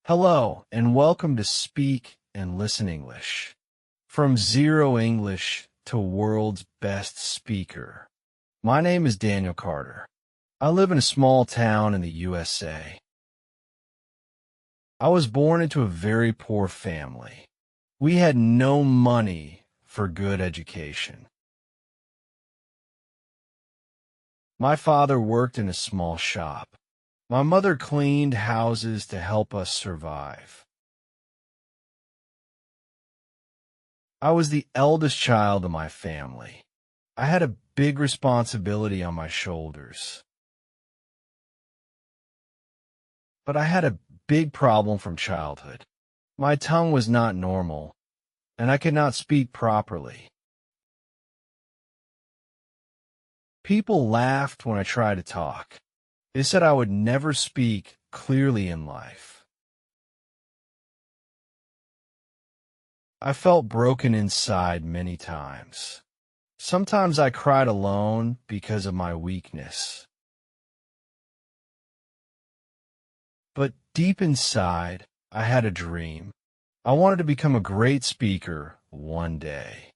Hello, and welcome to Speak and Listen English. From zero English to world's best speaker. My name is Daniel Carter. I live in a small town in the USA. I was born into a very poor family. We had no money for good education. My father worked in a small shop. My mother cleaned houses to help us survive. I was the eldest child of my family. I had a big responsibility on my shoulders. But I had a big problem from childhood. My tongue was not normal, and I could not speak properly. People laughed when I tried to talk. They said I would never speak clearly in life. I felt broken inside many times. Sometimes I cried alone because of my weakness. But deep inside, I had a dream. I wanted to become a great speaker one day.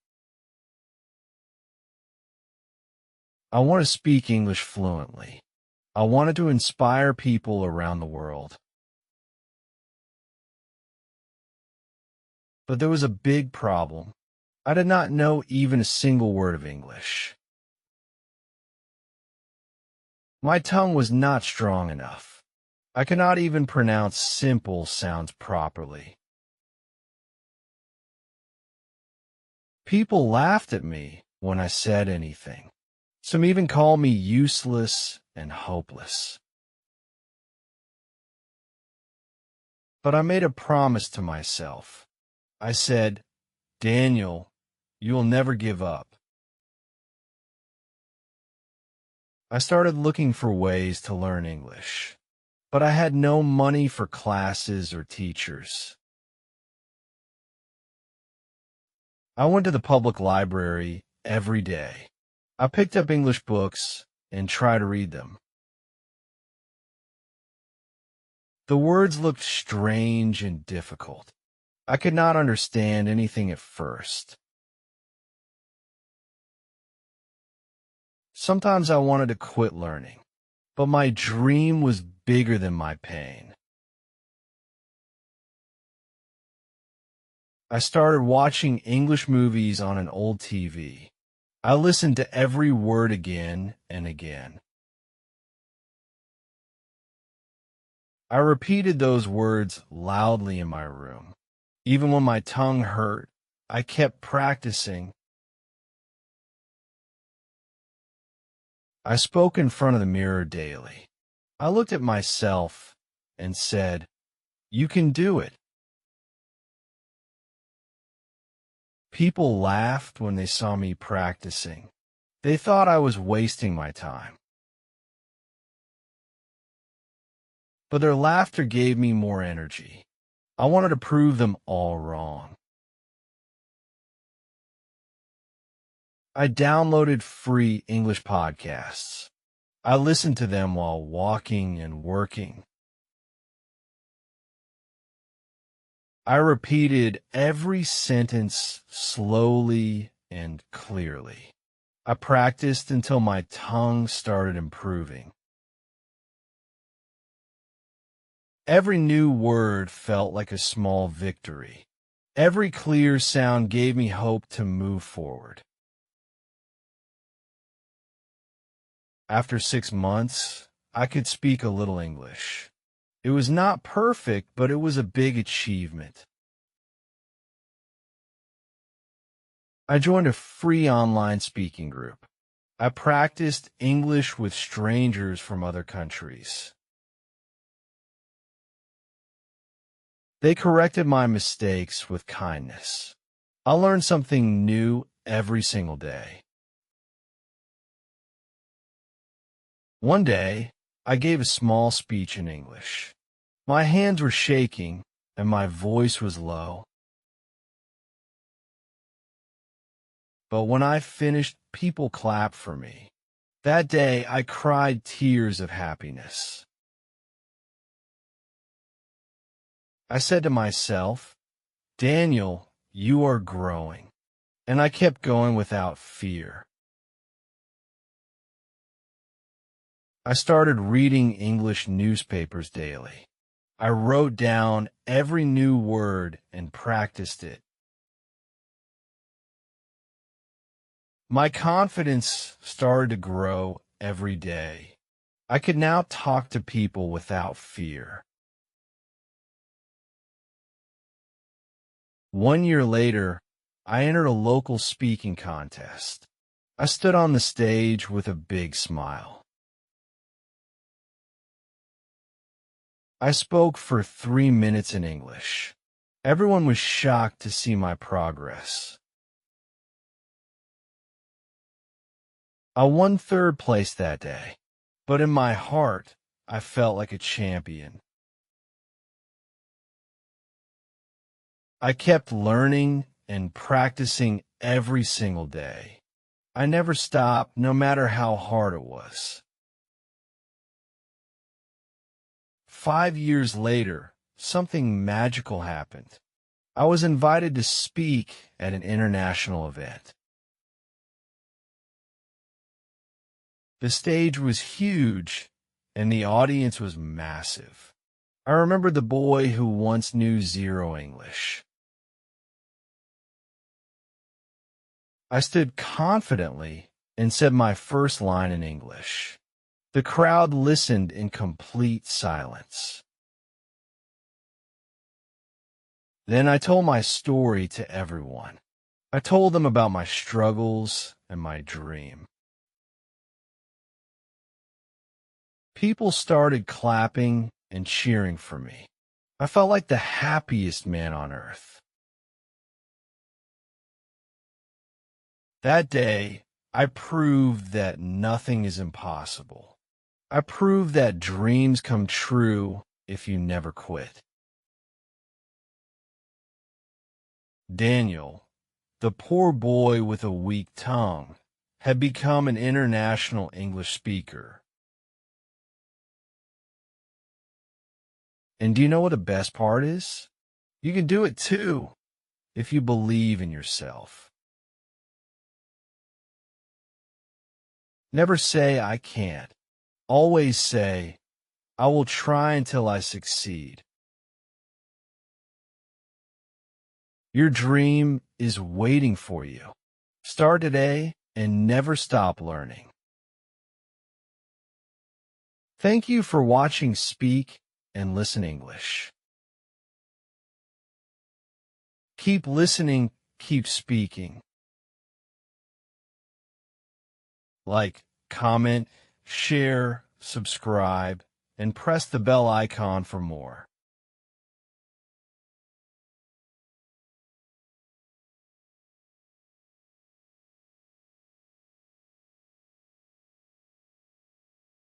I want to speak English fluently. I wanted to inspire people around the world. But there was a big problem. I did not know even a single word of English. My tongue was not strong enough. I could not even pronounce simple sounds properly. People laughed at me when I said anything. Some even called me useless and hopeless. But I made a promise to myself. I said, Daniel, you will never give up. I started looking for ways to learn English, but I had no money for classes or teachers. I went to the public library every day. I picked up English books and tried to read them. The words looked strange and difficult. I could not understand anything at first. Sometimes I wanted to quit learning, but my dream was bigger than my pain. I started watching English movies on an old TV. I listened to every word again and again. I repeated those words loudly in my room. Even when my tongue hurt, I kept practicing. I spoke in front of the mirror daily. I looked at myself and said, "You can do it." People laughed when they saw me practicing. They thought I was wasting my time. But their laughter gave me more energy. I wanted to prove them all wrong. I downloaded free English podcasts. I listened to them while walking and working. I repeated every sentence slowly and clearly. I practiced until my tongue started improving. Every new word felt like a small victory. Every clear sound gave me hope to move forward. After 6 months, I could speak a little English. It was not perfect, but it was a big achievement. I joined a free online speaking group. I practiced English with strangers from other countries. They corrected my mistakes with kindness. I learned something new every single day. One day, I gave a small speech in English. My hands were shaking and my voice was low. But when I finished, people clapped for me. That day, I cried tears of happiness. I said to myself, Daniel, you are growing. And I kept going without fear. I started reading English newspapers daily. I wrote down every new word and practiced it. My confidence started to grow every day. I could now talk to people without fear. 1 year later, I entered a local speaking contest. I stood on the stage with a big smile. I spoke for 3 minutes in English. Everyone was shocked to see my progress. I won third place that day, but in my heart, I felt like a champion. I kept learning and practicing every single day. I never stopped, no matter how hard it was. 5 years later, something magical happened. I was invited to speak at an international event. The stage was huge, and the audience was massive. I remember the boy who once knew zero English. I stood confidently and said my first line in English. The crowd listened in complete silence. Then I told my story to everyone. I told them about my struggles and my dream. People started clapping and cheering for me. I felt like the happiest man on earth. That day, I proved that nothing is impossible. I proved that dreams come true if you never quit. Daniel, the poor boy with a weak tongue, had become an international English speaker. And do you know what the best part is? You can do it too, if you believe in yourself. Never say, I can't. Always say, I will try until I succeed. Your dream is waiting for you. Start today and never stop learning. Thank you for watching Speak and Listen English. Keep listening, keep speaking. Like, comment, share, subscribe, and press the bell icon for more.